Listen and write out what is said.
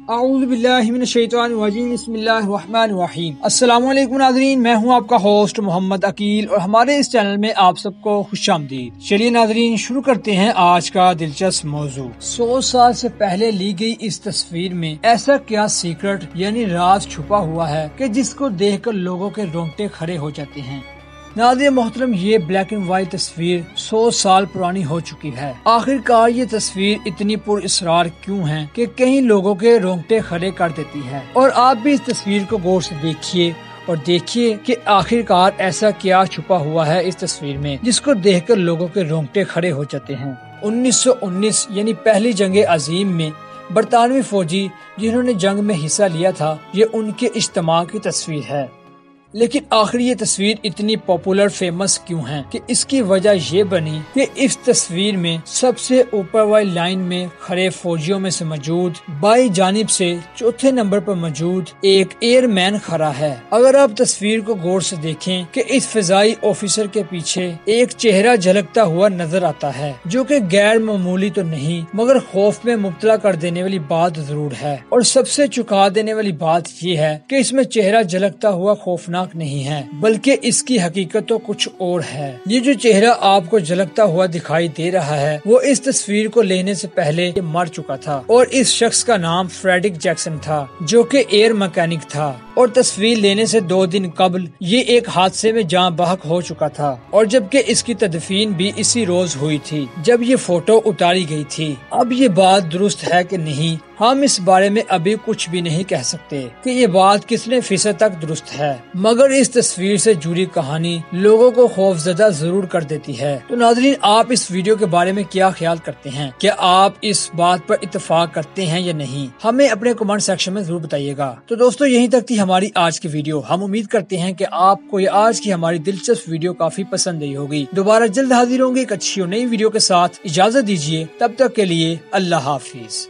اعوذ باللہ من الشیطان الرجیم بسم اللہ الرحمن الرحیم۔ السلام علیکم ناظرین، میں ہوں آپ کا ہوسٹ محمد عقیل اور ہمارے اس چینل میں آپ سب کو خوش آمدید۔ چلیے ناظرین شروع کرتے ہیں آج کا دلچسپ موضوع۔ 100 سال سے پہلے لی گئی اس تصویر میں ایسا کیا سیکرٹ یعنی راز چھپا ہوا ہے کہ جس کو دیکھ کر لوگوں کے رونگٹے کھڑے ہو جاتے ہیں۔ ناظرین محترم، یہ بلیک اینڈ وائٹ تصویر 100 سال پرانی ہو چکی ہے۔ آخر کار یہ تصویر اتنی پر اسرار کیوں ہے کہ کئی لوگوں کے رونگٹے کھڑے کر دیتی ہے، اور آپ بھی اس تصویر کو غور سے دیکھیے اور دیکھیے کہ آخر کار ایسا کیا چھپا ہوا ہے اس تصویر میں جس کو دیکھ کر لوگوں کے رونگٹے کھڑے ہو جاتے ہیں۔ 1919 یعنی پہلی جنگ عظیم میں برطانوی فوجی جنہوں نے جنگ میں حصہ لیا تھا، یہ ان کے اجتماع کی تصویر ہے۔ لیکن آخر یہ تصویر اتنی پاپولر فیمس کیوں ہے کہ اس کی وجہ یہ بنی کہ اس تصویر میں سب سے اوپر والی لائن میں کھڑے فوجیوں میں سے موجود بائیں جانب سے چوتھے نمبر پر موجود ایک ایئر مین کھڑا ہے۔ اگر آپ تصویر کو غور سے دیکھیں کہ اس فضائی آفیسر کے پیچھے ایک چہرہ جھلکتا ہوا نظر آتا ہے جو کہ غیر معمولی تو نہیں مگر خوف میں مبتلا کر دینے والی بات ضرور ہے، اور سب سے چکا دینے والی بات یہ ہے کہ اس میں چہرہ جھلکتا ہوا خوفناک نہیں ہے بلکہ اس کی حقیقت تو کچھ اور ہے۔ یہ جو چہرہ آپ کو جھلکتا ہوا دکھائی دے رہا ہے وہ اس تصویر کو لینے سے پہلے یہ مر چکا تھا، اور اس شخص کا نام فریڈرک جیکسن تھا جو کہ ایئر میکینک تھا، اور تصویر لینے سے 2 دن قبل یہ ایک حادثے میں جاں بحق ہو چکا تھا، اور جبکہ اس کی تدفین بھی اسی روز ہوئی تھی جب یہ فوٹو اتاری گئی تھی۔ اب یہ بات درست ہے کہ نہیں، ہم اس بارے میں ابھی کچھ بھی نہیں کہہ سکتے کہ یہ بات کتنے فیصد تک درست ہے، مگر اس تصویر سے جڑی کہانی لوگوں کو خوفزدہ ضرور کر دیتی ہے۔ تو ناظرین، آپ اس ویڈیو کے بارے میں کیا خیال کرتے ہیں؟ کیا آپ اس بات پر اتفاق کرتے ہیں یا نہیں؟ ہمیں اپنے کمنٹ سیکشن میں ضرور بتائیے گا۔ تو دوستو، یہیں تک تھی ہماری آج کی ویڈیو۔ ہم امید کرتے ہیں کہ آپ کو یہ آج کی ہماری دلچسپ ویڈیو کافی پسند آئی ہوگی۔ دوبارہ جلد حاضر ہوں گے ایک اچھی اور نئی ویڈیو کے ساتھ۔ اجازت دیجیے، تب تک کے لیے اللہ حافظ۔